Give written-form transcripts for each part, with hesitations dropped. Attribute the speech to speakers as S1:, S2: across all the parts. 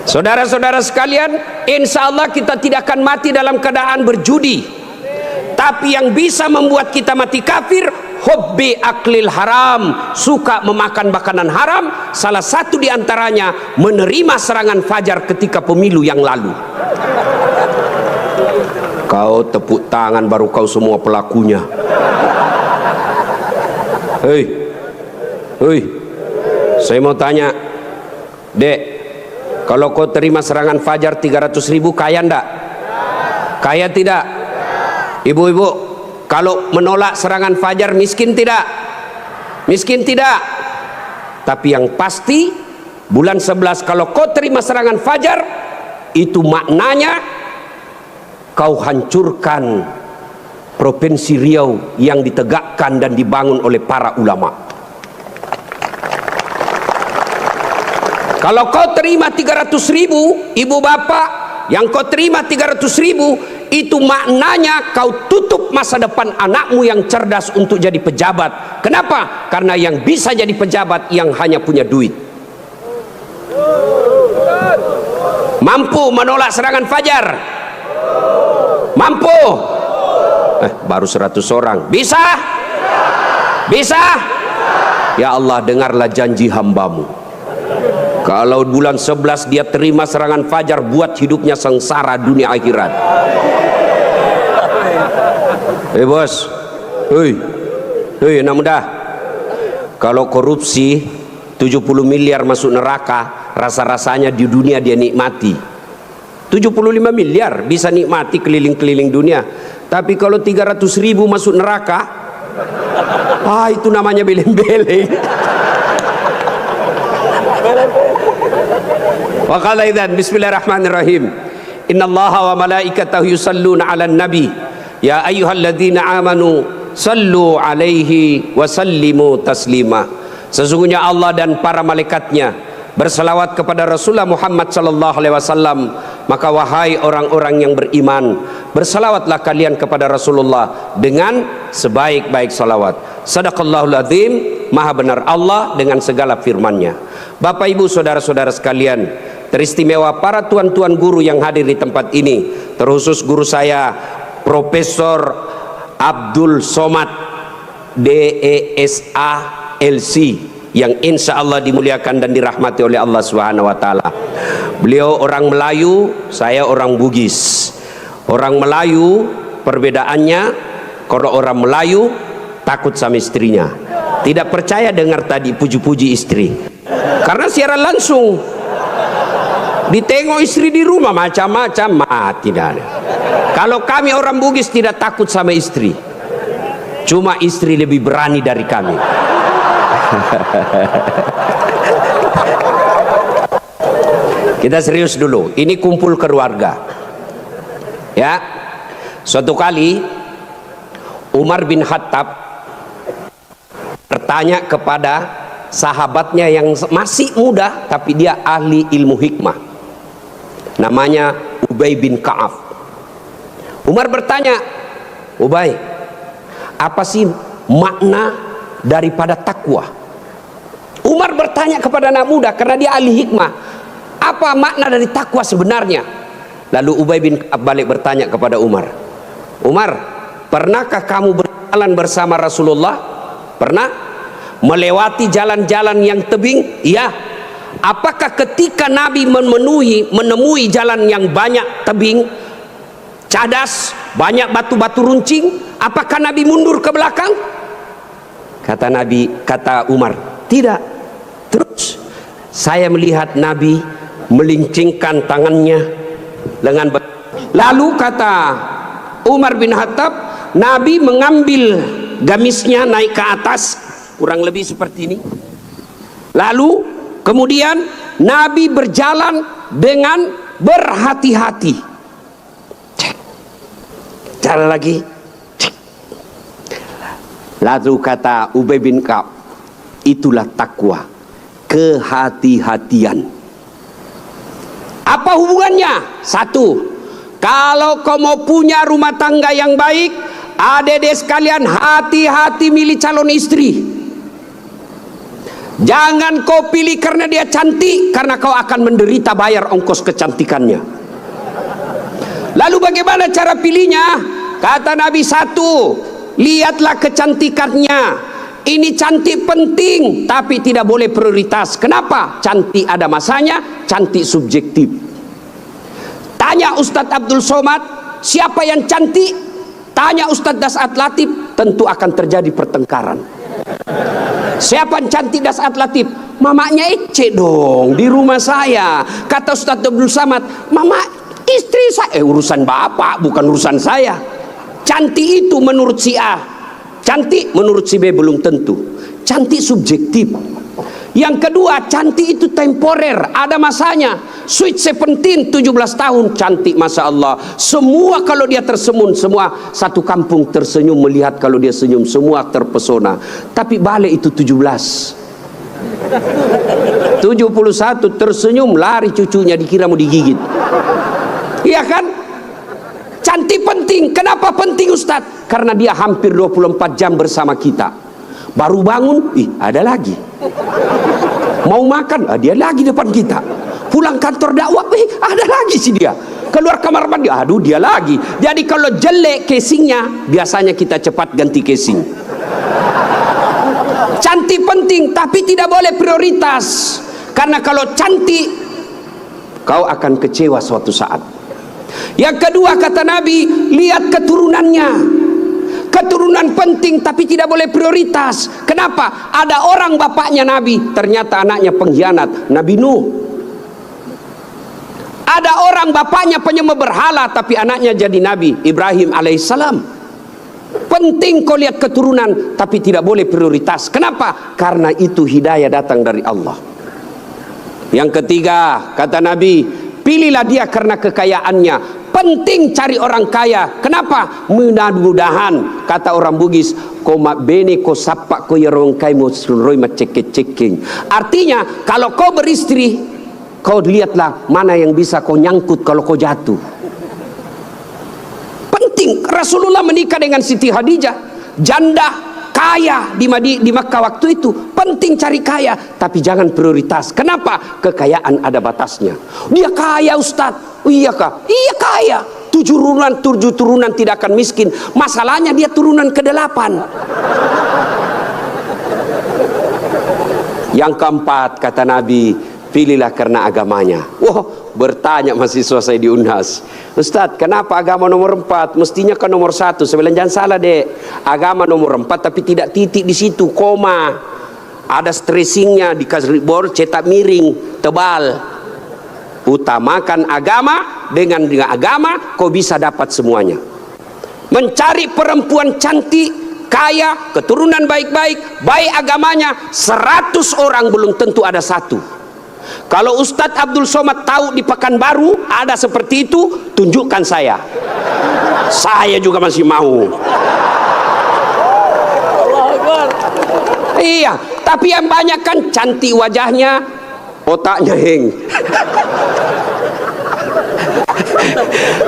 S1: Saudara-saudara sekalian, insya Allah kita tidak akan mati dalam keadaan berjudi. Tapi yang bisa membuat kita mati kafir, hubbi aklil haram, suka memakan makanan haram. Salah satu diantaranya menerima serangan fajar ketika pemilu yang lalu. Kau tepuk tangan baru kau semua pelakunya. Hei, saya mau tanya, Dek, kalau kau terima serangan fajar 300.000, kaya ndak? Kaya tidak? Ibu-ibu, kalau menolak serangan fajar miskin tidak? Miskin tidak? Tapi yang pasti bulan 11 kalau kau terima serangan fajar, itu maknanya kau hancurkan Provinsi Riau yang ditegakkan dan dibangun oleh para ulama. Kalau kau terima 300.000, ibu bapak, yang kau terima 300.000, itu maknanya kau tutup masa depan anakmu yang cerdas untuk jadi pejabat. Kenapa? Karena yang bisa jadi pejabat yang hanya punya duit. Mampu menolak serangan fajar? Mampu? Baru 100 orang. Bisa? Bisa? Ya Allah, dengarlah janji hambamu. Kalau bulan 11 dia terima serangan fajar, buat hidupnya sengsara dunia akhirat. Bos, anak muda, kalau korupsi 70 miliar masuk neraka, rasa-rasanya di dunia dia nikmati. 75 miliar bisa nikmati keliling-keliling dunia. Tapi kalau 300.000 masuk neraka, itu namanya beleng-beleng. Wa qala idzan bismillahirrahmanirrahim. Innallaha wa malaikatahu yusalluna 'alan nabi. Ya ayyuhalladzina amanu sallu 'alaihi wa sallimu taslima. Sesungguhnya Allah dan para malaikatnya berselawat kepada Rasulullah Muhammad sallallahu alaihi wasallam. Maka wahai orang-orang yang beriman, bersalawatlah kalian kepada Rasulullah dengan sebaik-baik salawat. Sadaqallahul azim, maha benar Allah dengan segala firman-Nya. Bapak Ibu saudara-saudara sekalian, teristimewa para tuan-tuan guru yang hadir di tempat ini, terkhusus guru saya Profesor Abdul Somad DESA LC, yang insya Allah dimuliakan dan dirahmati oleh Allah Subhanahu wa Ta'ala. Beliau orang Melayu, saya orang Bugis. Orang Melayu perbedaannya, kalau orang Melayu takut sama istrinya, tidak percaya dengar tadi puji-puji istri, karena siaran langsung ditengok istri di rumah macam-macam, tidak ada. Kalau kami orang Bugis tidak takut sama istri, cuma istri lebih berani dari kami. Kita serius dulu, ini kumpul keluarga ya. Suatu kali Umar bin Khattab bertanya kepada sahabatnya yang masih muda tapi dia ahli ilmu hikmah, namanya Ubay bin Ka'ab. Umar bertanya, Ubay, apa sih makna daripada takwa? Umar bertanya kepada anak muda karena dia ahli hikmah, apa makna dari takwa sebenarnya? Lalu Ubay bin Ka'ab balik bertanya kepada Umar, Umar, pernahkah kamu berjalan bersama Rasulullah? Pernah? Melewati jalan-jalan yang tebing? Iya. Apakah ketika Nabi menemui jalan yang banyak tebing, cadas, banyak batu-batu runcing, apakah Nabi mundur ke belakang? Kata Umar, tidak. Terus saya melihat Nabi melincingkan tangannya lengan. Lalu kata Umar bin Khattab, Nabi mengambil gamisnya naik ke atas, kurang lebih seperti ini. Lalu kemudian Nabi berjalan dengan berhati-hati. Jalan lagi. Lalu kata Ubay bin Ka'ab, itulah takwa, kehati-hatian. Apa hubungannya? Satu, kalau kau mau punya rumah tangga yang baik, adik-adik sekalian, hati-hati milih calon istri. Jangan kau pilih karena dia cantik, karena kau akan menderita bayar ongkos kecantikannya. Lalu bagaimana cara pilihnya? Kata Nabi, satu, lihatlah kecantikannya. Ini cantik penting, tapi tidak boleh prioritas. Kenapa? Cantik ada masanya, cantik subjektif. Tanya Ustadz Abdul Somad, siapa yang cantik? Tanya Ustadz Das'at Latif, tentu akan terjadi pertengkaran. Siapa yang cantik Das'at Latif? Mamanya Ece dong, di rumah saya. Kata Ustadz Abdul Somad, mama istri saya. Urusan bapak, bukan urusan saya. Cantik itu menurut si A, cantik menurut si B belum tentu. Cantik subjektif. Yang kedua, cantik itu temporer, ada masanya. Sweet 17, 17 tahun, cantik Masya Allah. Semua kalau dia tersenyum, semua satu kampung tersenyum melihat kalau dia senyum, semua terpesona. Tapi balik itu 17. 71 tersenyum, lari cucunya, dikira mau digigit. Iya kan? Cantik penting. Kenapa penting Ustadz? Karena dia hampir 24 jam bersama kita. Baru bangun, ada lagi. Mau makan, dia lagi depan kita. Pulang kantor dakwah, ada lagi sih dia. Keluar kamar mandi, aduh dia lagi. Jadi kalau jelek casingnya, biasanya kita cepat ganti casing. Cantik penting, tapi tidak boleh prioritas. Karena kalau cantik, kau akan kecewa suatu saat. Yang kedua kata Nabi, lihat keturunannya. Keturunan penting tapi tidak boleh prioritas. Kenapa? Ada orang bapaknya Nabi, ternyata anaknya pengkhianat, Nabi Nuh. Ada orang bapaknya penyembah berhala tapi anaknya jadi Nabi, Ibrahim alaihissalam. Penting kau lihat keturunan tapi tidak boleh prioritas. Kenapa? Karena itu hidayah datang dari Allah. Yang ketiga kata Nabi, pilihlah dia karena kekayaannya. Penting cari orang kaya. Kenapa? Mudah-mudahan kata orang Bugis, koma bene ko sapak ko yerong kai mo sunroi macek-ceking. Artinya kalau kau beristri, kau lihatlah mana yang bisa kau nyangkut kalau kau jatuh. Penting. Rasulullah menikah dengan Siti Khadijah, janda kaya di Makkah waktu itu. Penting cari kaya, tapi jangan prioritas. Kenapa? Kekayaan ada batasnya. Dia kaya Ustadz. Oh, iya kah? Iya kaya. 7 turunan tidak akan miskin. Masalahnya dia turunan ke-8. Yang keempat kata Nabi, pilihlah karena agamanya. Wah, bertanya mahasiswa saya di Unhas, Ustadz kenapa agama nomor 4? Mestinya kan nomor 1. Saya bilang jangan salah dek, agama nomor 4 tapi tidak titik di situ, koma. Ada stressingnya, dikasih board cetak miring tebal. Utamakan agama, dengan agama kau bisa dapat semuanya. Mencari perempuan cantik, kaya, keturunan baik-baik, baik agamanya, 100 orang belum tentu ada 1. Kalau Ustadz Abdul Somad tahu di Pekanbaru ada seperti itu, tunjukkan saya. Saya juga masih mau. Iya, tapi yang banyak kan cantik wajahnya, otaknya heng.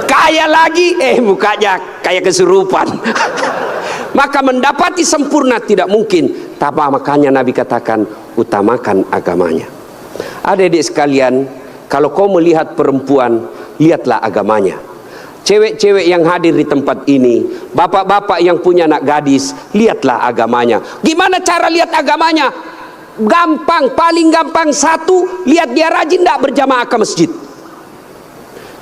S1: Kaya lagi, mukanya kayak kesurupan. Maka mendapati sempurna tidak mungkin. Tapi makanya Nabi katakan, utamakan agamanya. Adik-adik sekalian, kalau kau melihat perempuan, lihatlah agamanya. Cewek-cewek yang hadir di tempat ini, bapak-bapak yang punya anak gadis, lihatlah agamanya. Gimana cara lihat agamanya? Gampang, paling gampang. Satu, lihat dia rajin tidak berjamaah ke masjid.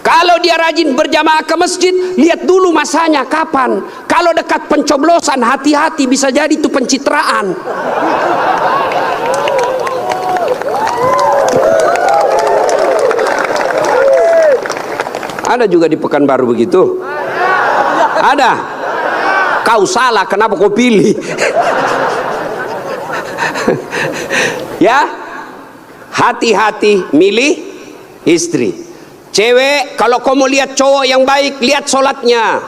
S1: Kalau dia rajin berjamaah ke masjid, lihat dulu masanya kapan. Kalau dekat pencoblosan, hati-hati, bisa jadi itu pencitraan. Ada juga di Pekanbaru begitu? Ada? Kau salah, kenapa kau pilih? Ya, hati-hati milih istri. Cewek, kalau kau mau lihat cowok yang baik, lihat sholatnya.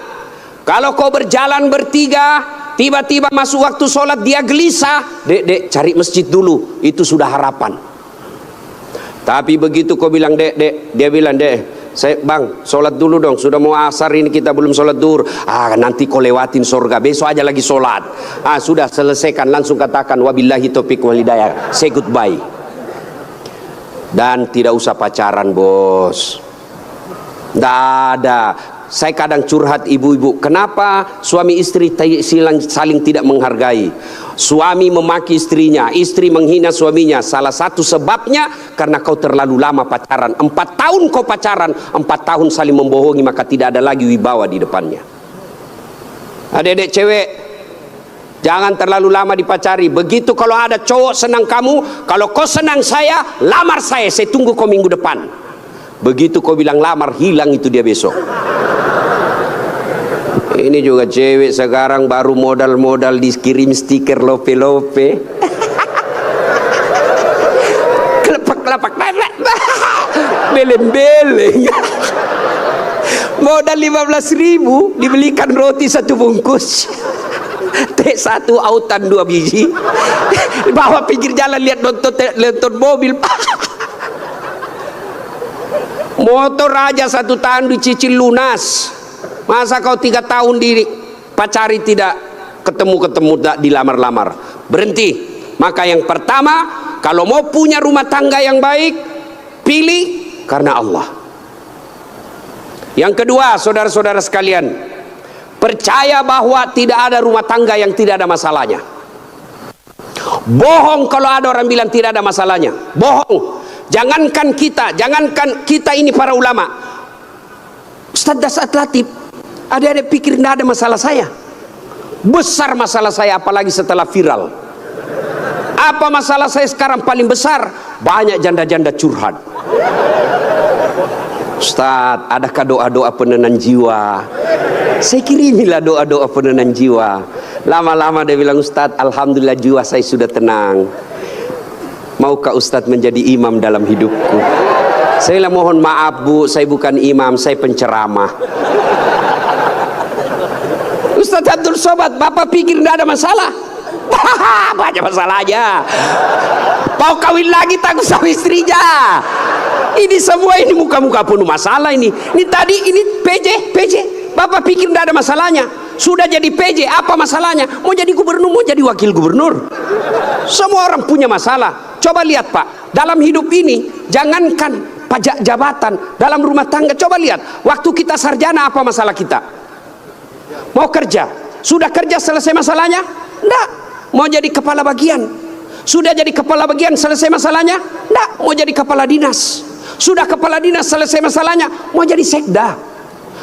S1: Kalau kau berjalan bertiga, tiba-tiba masuk waktu sholat dia gelisah, dek cari masjid dulu, itu sudah harapan. Tapi begitu kau bilang dek, dia bilang dek, Bang, sholat dulu dong, sudah mau asar ini kita belum sholat duhur. Nanti kau lewatin surga, besok aja lagi sholat. Sudah selesaikan, langsung katakan wabillahi taufiq wal hidayah, say goodbye. Dan tidak usah pacaran, bos. Tidak ada. Saya kadang curhat ibu-ibu, kenapa suami istri saling tidak menghargai? Suami memaki istrinya, istri menghina suaminya. Salah satu sebabnya karena kau terlalu lama pacaran. 4 tahun kau pacaran, 4 tahun saling membohongi, maka tidak ada lagi wibawa di depannya. Adik-adik cewek, jangan terlalu lama dipacari. Begitu kalau ada cowok senang kamu, kalau kau senang saya, lamar saya tunggu kau minggu depan. Begitu kau bilang lamar, hilang itu dia besok. Ini juga cewek sekarang baru modal-modal dikirim stiker lope-lope. Kelepak-kelepak, beleng-beleng. Modal 15.000 dibelikan roti 1 bungkus. Teh 1 autan 2 biji. Bawa pinggir jalan lihat nonton mobil. Motor aja 1 tahun dicicil lunas. Masa kau 3 tahun dipacari tidak ketemu-ketemu, dilamar-lamar? Berhenti. Maka yang pertama, kalau mau punya rumah tangga yang baik, pilih karena Allah. Yang kedua, saudara-saudara sekalian, percaya bahwa tidak ada rumah tangga yang tidak ada masalahnya. Bohong kalau ada orang bilang tidak ada masalahnya. Bohong. Jangankan kita ini para ulama. Ustaz Dasat Latif, ada pikir tidak ada masalah saya. Besar masalah saya, apalagi setelah viral. Apa masalah saya sekarang paling besar? Banyak janda-janda curhat. Ustaz, adakah doa-doa penenang jiwa? Saya kirimilah doa-doa penenang jiwa. Lama-lama dia bilang, Ustaz, alhamdulillah jiwa saya sudah tenang. Maukah Ustaz menjadi imam dalam hidupku? Saya bilang, mohon maaf Bu, saya bukan imam, saya penceramah. Ustaz Abdul Somad, Bapak pikir tidak ada masalah? Banyak masalah aja. Mau kawin lagi takut sama istrinya. Ini semua ini muka-muka penuh masalah ini. Ini tadi ini PJ. Bapak pikir tidak ada masalahnya. Sudah jadi PJ, apa masalahnya? Mau jadi gubernur, mau jadi wakil gubernur. Semua orang punya masalah. Coba lihat Pak, dalam hidup ini jangankan pajak jabatan, dalam rumah tangga coba lihat. Waktu kita sarjana apa masalah kita? Mau kerja, sudah kerja selesai masalahnya? Enggak. Mau jadi kepala bagian, sudah jadi kepala bagian selesai masalahnya? Enggak. Mau jadi kepala dinas, sudah kepala dinas selesai masalahnya? Mau jadi sekda,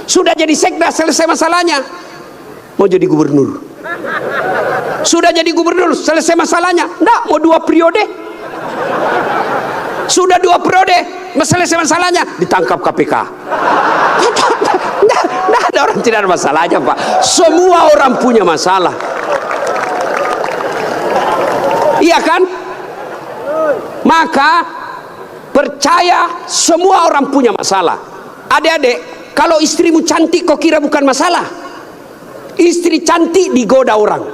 S1: sudah jadi sekda selesai masalahnya? Mau jadi gubernur, sudah jadi gubernur selesai masalahnya? Enggak. Mau 2 periode, sudah 2 periode selesai masalahnya? Ditangkap KPK. Nah, ada orang tidak ada masalahnya Pak. Semua orang punya masalah. Iya kan? Maka percaya semua orang punya masalah. Adik-adik, kalau istrimu cantik kau kira bukan masalah? Istri cantik digoda orang,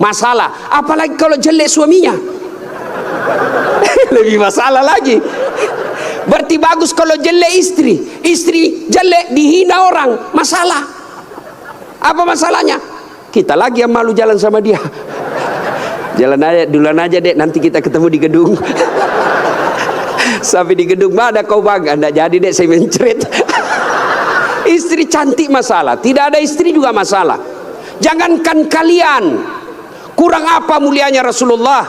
S1: masalah. Apalagi kalau jelek suaminya, lebih masalah lagi. Berarti bagus kalau jelek istri jelek dihina orang, masalah. Apa masalahnya? Kita lagi yang malu jalan sama dia. Jalan aja, duluan aja dek, nanti kita ketemu di gedung. Sampai di gedung, mana kau bang? Anda jadi dek, saya mencret. Istri cantik masalah, tidak ada istri juga masalah. Jangankan kalian, kurang apa mulianya Rasulullah,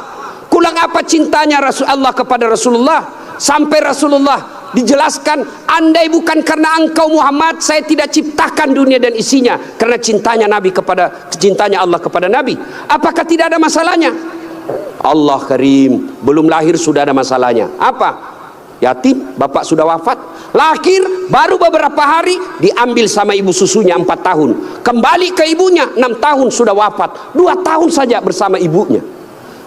S1: kurang apa cintanya Allah kepada Rasulullah. Sampai Rasulullah dijelaskan, andai bukan karena engkau Muhammad, saya tidak ciptakan dunia dan isinya. Karena cintanya Allah kepada Nabi. Apakah tidak ada masalahnya? Allah Karim, belum lahir sudah ada masalahnya. Apa? Yatim, bapak sudah wafat. Lahir baru beberapa hari diambil sama ibu susunya 4 tahun. Kembali ke ibunya 6 tahun sudah wafat. 2 tahun saja bersama ibunya.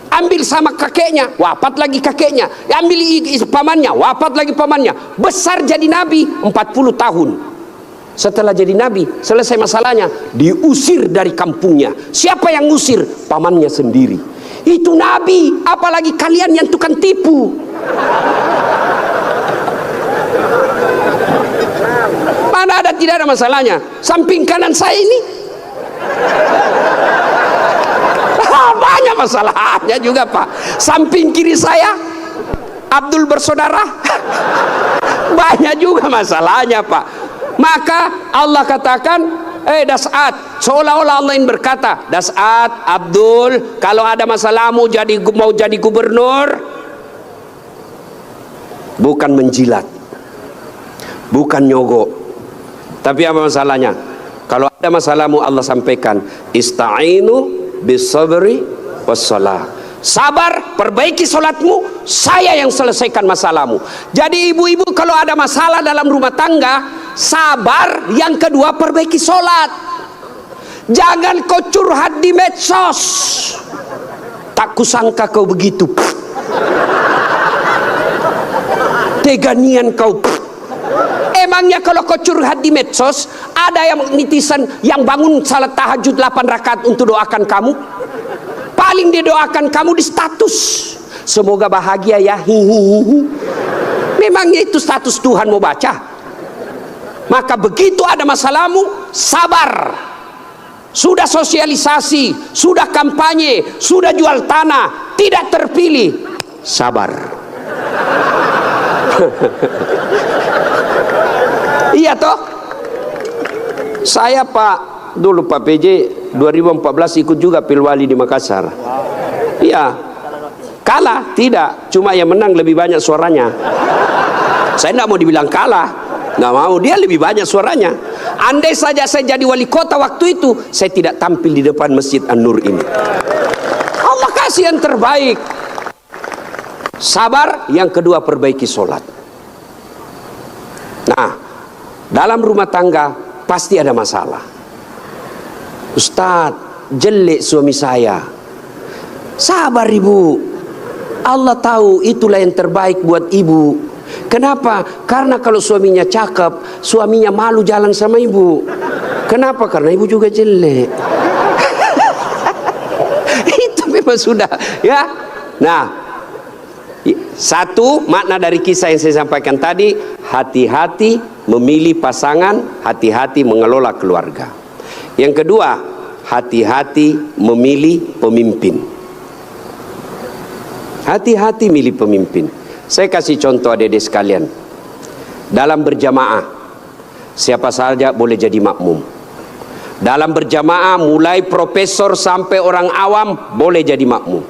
S1: Ambil sama kakeknya, wafat lagi kakeknya. Ambil pamannya, wafat lagi pamannya. Besar jadi nabi 40 tahun. Setelah jadi nabi, selesai masalahnya, diusir dari kampungnya. Siapa yang ngusir? Pamannya sendiri. Itu nabi, apalagi kalian yang tukang tipu. tidak ada masalahnya. Samping kanan saya ini banyak masalahnya juga Pak. Samping kiri saya Abdul bersaudara banyak juga masalahnya Pak. Maka Allah katakan, Das'at, seolah-olah Allah ingin berkata, Das'at, Abdul, kalau ada masalahmu mau jadi gubernur, bukan menjilat, bukan nyogok, tapi apa masalahnya? Kalau ada masalahmu Allah sampaikan, ista'inu bisabri wassalah. Sabar, perbaiki solatmu, saya yang selesaikan masalahmu. Jadi ibu-ibu kalau ada masalah dalam rumah tangga, sabar. Yang kedua, perbaiki solat. Jangan kau curhat di medsos. Tak kusangka kau begitu. Teganian kau. Emangnya kalau kau curhat di medsos, ada yang netizen yang bangun salat tahajud 8 rakaat untuk doakan kamu? Paling dia doakan kamu di status, semoga bahagia ya, hihihi. Memangnya itu status Tuhan mau baca? Maka begitu ada masalahmu, sabar. Sudah sosialisasi, sudah kampanye, sudah jual tanah, tidak terpilih, sabar. Iya toh? Saya dulu Pak PJ 2014 ikut juga Pilwali di Makassar. Iya, kalah tidak, cuma yang menang lebih banyak suaranya. Saya tidak mau dibilang kalah, nggak mau, dia lebih banyak suaranya. Andai saja saya jadi wali kota waktu itu, saya tidak tampil di depan Masjid An-Nur ini. Allah kasih yang terbaik. Sabar, yang kedua perbaiki sholat. Nah, dalam rumah tangga pasti ada masalah. Ustadz, jelek suami saya. Sabar ibu, Allah tahu itulah yang terbaik buat ibu. Kenapa? Karena kalau suaminya cakep, suaminya malu jalan sama ibu. Kenapa? Karena ibu juga jelek. Itu memang sudah ya. Nah, satu makna dari kisah yang saya sampaikan tadi, hati-hati memilih pasangan, hati-hati mengelola keluarga. Yang kedua, hati-hati memilih pemimpin. Hati-hati milih pemimpin. Saya kasih contoh adik-adik sekalian. Dalam berjamaah, siapa saja boleh jadi makmum. Dalam berjamaah, mulai profesor sampai orang awam boleh jadi makmum.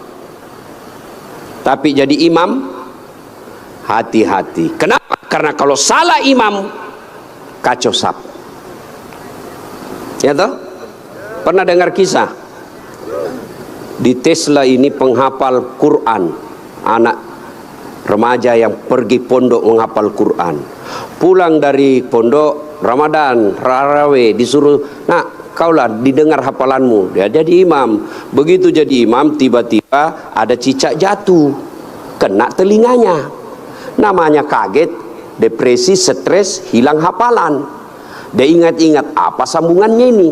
S1: Tapi jadi imam, hati-hati. Kenapa? Karena kalau salah imam, kacau sap. Ya toh? Pernah dengar kisah? Di Tesla ini penghafal Quran, anak remaja yang pergi pondok menghafal Quran. Pulang dari pondok Ramadan, Raraweh, disuruh, nak kaulah didengar hafalanmu. Dia jadi imam. Begitu jadi imam, tiba-tiba ada cicak jatuh, kena telinganya. Namanya kaget, depresi, stres, hilang hafalan. Dia ingat-ingat apa sambungannya ini.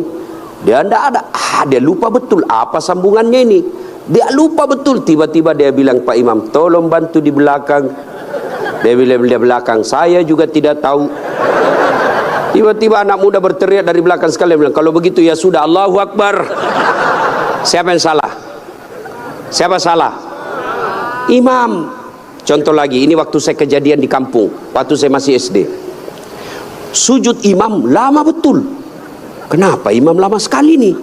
S1: Dia tidak ada, dia lupa betul apa sambungannya ini. Dia lupa betul. Tiba-tiba dia bilang, Pak Imam, tolong bantu di belakang. Dia bilang di belakang, saya juga tidak tahu. Tiba-tiba anak muda berteriak dari belakang sekali, bilang, kalau begitu ya sudah, Allahu Akbar. Siapa yang salah? Siapa salah? Imam. Contoh lagi, ini waktu saya kejadian di kampung, waktu saya masih SD. Sujud imam lama betul. Kenapa imam lama sekali nih?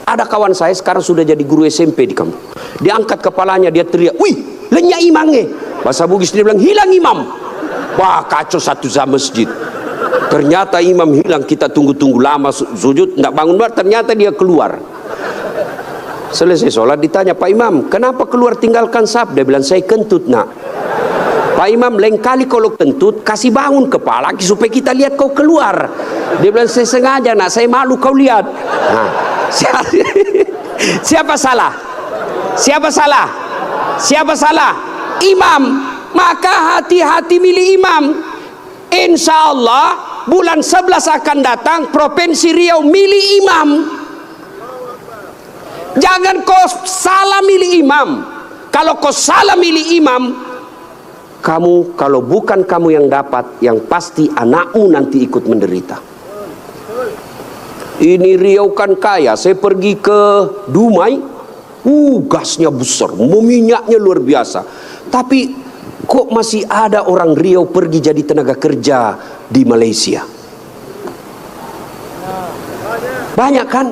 S1: Ada kawan saya sekarang sudah jadi guru SMP di kampung. Dia angkat kepalanya, dia teriak, wih, lenyap imamnya. Bahasa Bugis dia bilang, hilang imam. Wah, kacau satu masjid. Ternyata imam hilang, kita tunggu-tunggu lama sujud, nggak bangun, ternyata dia keluar. Selesai sholat ditanya, Pak Imam, kenapa keluar tinggalkan saf? Dia bilang, saya kentut nak. Pak Imam, lain kali kalau kentut kasih bangun kepala supaya kita lihat kau keluar. Dia bilang, saya sengaja nak, saya malu kau lihat. Nah, siapa salah? Siapa salah? Siapa salah? Imam. Maka hati-hati milih imam. Insya Allah bulan 11 akan datang Provinsi Riau milih imam. Jangan kau salah milih imam. Kalau kau salah milih imam, kamu, kalau bukan kamu yang dapat, yang pasti anakmu nanti ikut menderita. Ini Riau kan kaya. Saya pergi ke Dumai, gasnya besar, minyaknya luar biasa. Tapi kok masih ada orang Riau pergi jadi tenaga kerja di Malaysia? Banyak kan?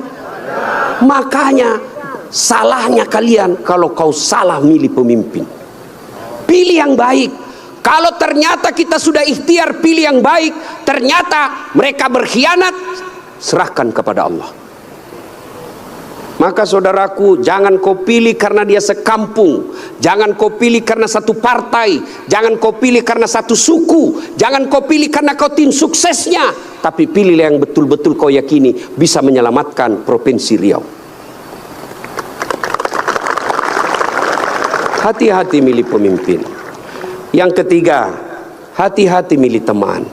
S1: Makanya salahnya kalian kalau kau salah milih pemimpin. Pilih yang baik. Kalau ternyata kita sudah ikhtiar pilih yang baik, ternyata mereka berkhianat, serahkan kepada Allah. Maka saudaraku, jangan kau pilih karena dia sekampung, jangan kau pilih karena satu partai, jangan kau pilih karena satu suku, jangan kau pilih karena kau tim suksesnya, tapi pilihlah yang betul-betul kau yakini bisa menyelamatkan Provinsi Riau. Hati-hati milih pemimpin. Yang ketiga, hati-hati milih teman.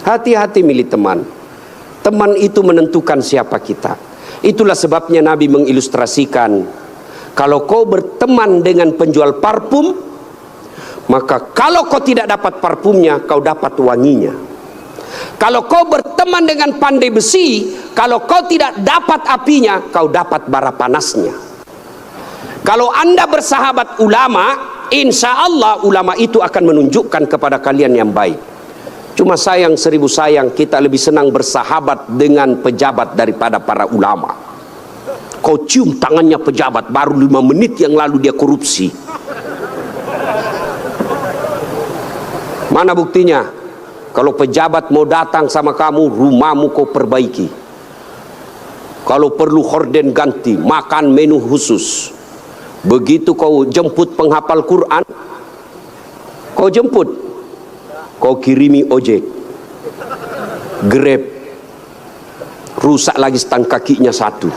S1: Hati-hati milih teman. Teman itu menentukan siapa kita. Itulah sebabnya Nabi mengilustrasikan, kalau kau berteman dengan penjual parfum, maka kalau kau tidak dapat parfumnya, kau dapat wanginya. Kalau kau berteman dengan pandai besi, kalau kau tidak dapat apinya, kau dapat bara panasnya. Kalau Anda bersahabat ulama, insya Allah ulama itu akan menunjukkan kepada kalian yang baik. Cuma sayang seribu sayang, kita lebih senang bersahabat dengan pejabat daripada para ulama. Kau cium tangannya pejabat, baru 5 menit yang lalu dia korupsi. Mana buktinya? Kalau pejabat mau datang sama kamu, rumahmu kau perbaiki. Kalau perlu horden ganti, makan menu khusus. Begitu kau jemput penghafal Quran, kau jemput, kau kirimi ojek, Grab, rusak lagi stang kakinya satu,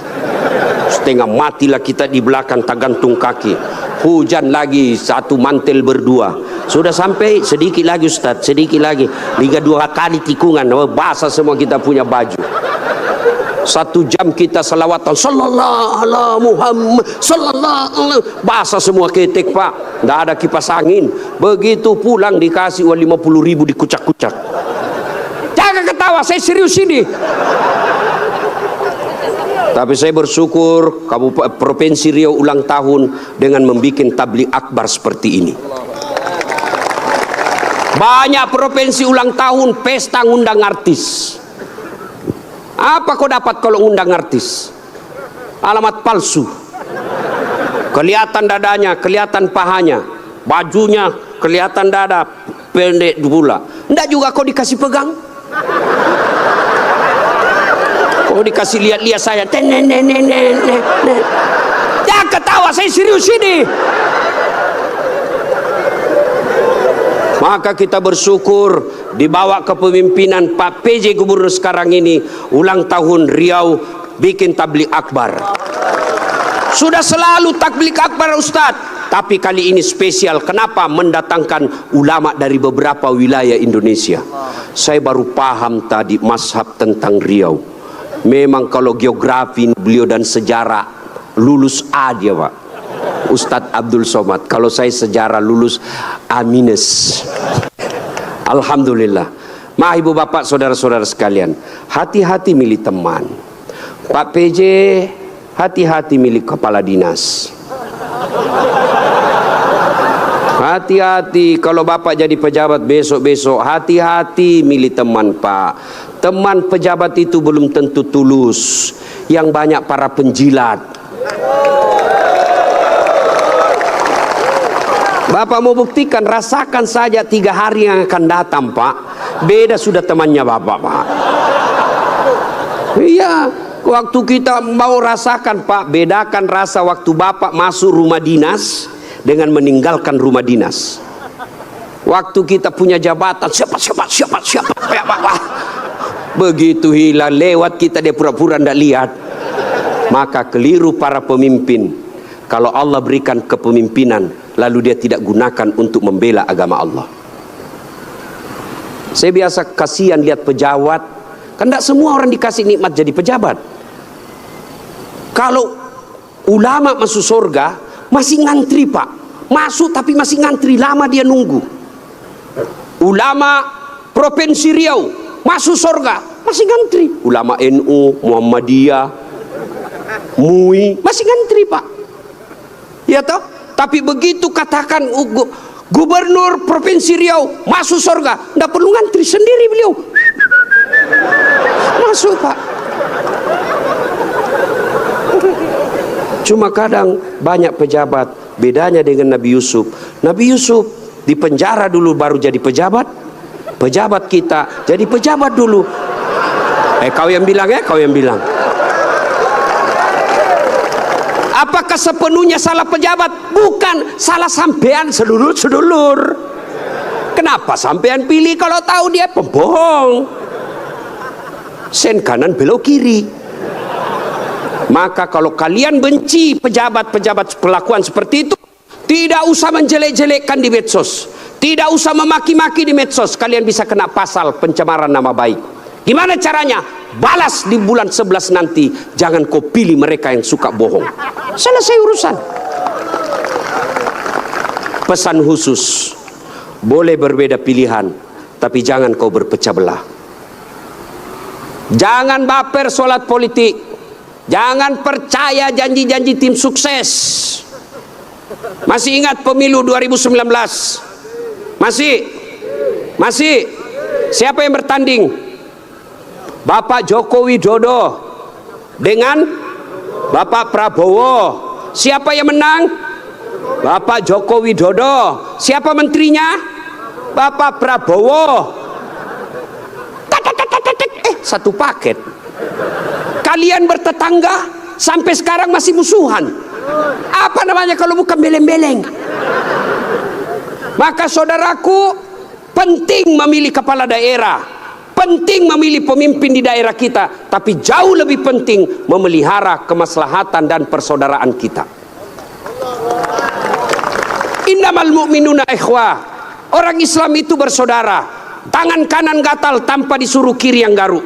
S1: setengah matilah kita di belakang tak gantung kaki. Hujan lagi, satu mantel berdua. Sudah sampai, sedikit lagi Ustaz, sedikit lagi, 2 kali tikungan, basah semua kita punya baju. 1 jam kita selawatan sallallahu ala Muhammad sallallahu, basah semua ketek Pak, tidak ada kipas angin. Begitu pulang dikasih uang 50.000 dikucak-kucak. Jangan ketawa, saya serius ini. Tapi saya bersyukur Provinsi Riau ulang tahun dengan membuat tabligh akbar seperti ini. Banyak provinsi ulang tahun pesta ngundang artis. Apa kau dapat kalau undang artis? Alamat palsu. Kelihatan dadanya, kelihatan pahanya, bajunya kelihatan dada, pendek pula. Enggak juga kau dikasih pegang. Kau dikasih lihat-lihat saya. Jangan ketawa, saya serius ini. Maka kita bersyukur dibawa kepemimpinan Pak PJ Gubernur sekarang ini, ulang tahun Riau bikin tabligh akbar. Sudah selalu tabligh akbar Ustadz, tapi kali ini spesial. Kenapa? Mendatangkan ulama dari beberapa wilayah Indonesia. Saya baru paham tadi mazhab tentang Riau. Memang kalau geografi beliau dan sejarah lulus A dia Pak, Ustadz Abdul Somad. Kalau saya sejarah lulus A-. Alhamdulillah. Ma ibu bapak saudara-saudara sekalian, hati-hati milih teman. Pak PJ, hati-hati milih kepala dinas. Hati-hati kalau bapak jadi pejabat besok-besok, hati-hati milih teman Pak. Teman pejabat itu belum tentu tulus, yang banyak para penjilat. Bapak mau buktikan, rasakan saja 3 hari yang akan datang Pak, beda sudah temannya bapak Pak. Iya, waktu kita mau rasakan Pak, bedakan rasa waktu bapak masuk rumah dinas dengan meninggalkan rumah dinas. Waktu kita punya jabatan, siapa. Begitu hilang lewat kita, dia pura-pura tidak lihat. Maka keliru para pemimpin. Kalau Allah berikan kepemimpinan, lalu dia tidak gunakan untuk membela agama Allah. Saya biasa kasihan lihat pejabat, kan tidak semua orang dikasih nikmat jadi pejabat. Kalau ulama masuk surga, masih ngantri Pak. Masuk tapi masih ngantri, lama dia nunggu. Ulama Provinsi Riau masuk surga, masih ngantri. Ulama NU, Muhammadiyah, MUI masih ngantri, Pak. Ya toh? Tapi begitu katakan Gubernur Provinsi Riau masuk surga, nggak perlu ngantri, sendiri beliau masuk, Pak. Cuma kadang banyak pejabat bedanya dengan Nabi Yusuf. Nabi Yusuf di penjara dulu baru jadi pejabat. Pejabat kita jadi pejabat dulu. Kau yang bilang ya, kau yang bilang. Apakah sepenuhnya salah pejabat? Bukan, salah sampean sedulur-sedulur. Kenapa sampean pilih kalau tahu dia pembohong? Sen kanan belok kiri. Maka kalau kalian benci pejabat-pejabat perlakuan seperti itu, tidak usah menjelek-jelekkan di medsos, tidak usah memaki-maki di medsos. Kalian bisa kena pasal pencemaran nama baik. Gimana caranya? Balas di bulan 11 nanti. Jangan kau pilih mereka yang suka bohong. Selesai urusan. Pesan khusus, boleh berbeda pilihan, tapi jangan kau berpecah belah. Jangan baper solat politik. Jangan percaya janji-janji tim sukses. Masih ingat pemilu 2019? Masih? Siapa yang bertanding? Bapak Joko Widodo dengan Bapak Prabowo. Siapa yang menang? Bapak Joko Widodo. Siapa menterinya? Bapak Prabowo. Satu paket. Kalian bertetangga sampai sekarang masih musuhan. Apa namanya kalau bukan beleng-beleng? Maka saudaraku, penting memilih kepala daerah, penting memilih pemimpin di daerah kita, tapi jauh lebih penting memelihara kemaslahatan dan persaudaraan kita. Innamal mu'minuna ikhwah. Orang Islam itu bersaudara. Tangan kanan gatal tanpa disuruh kiri yang garuk.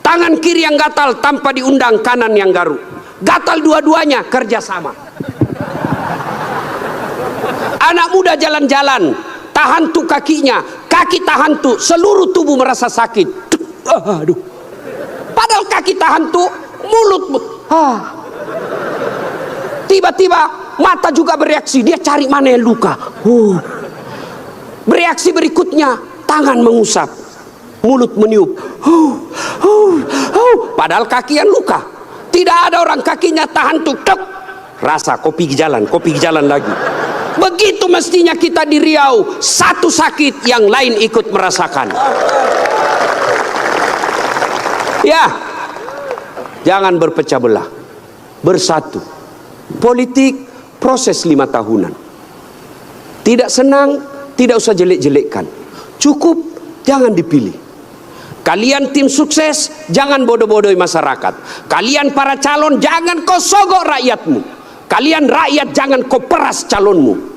S1: Tangan kiri yang gatal tanpa diundang kanan yang garuk. Gatal dua-duanya, kerjasama. Anak muda jalan-jalan, tahan tuh kakinya, kaki tahan tuh, seluruh tubuh merasa sakit. Aduh. Padahal kaki tahan tuh, mulut. Tiba-tiba mata juga bereaksi, dia cari mana yang luka. Bereaksi berikutnya, tangan mengusap, mulut meniup. Padahal kaki yang luka. Tidak ada orang kakinya tahan tuh, rasa kopi jalan lagi. Begitu mestinya kita di Riau, satu sakit yang lain ikut merasakan. Ya, jangan berpecah belah, bersatu. Politik proses 5 tahunan. Tidak senang, tidak usah jelek-jelekkan. Cukup, jangan dipilih. Kalian tim sukses, jangan bodoh-bodohi masyarakat. Kalian para calon, jangan kau sogok rakyatmu. Kalian rakyat, jangan kau peras calonmu.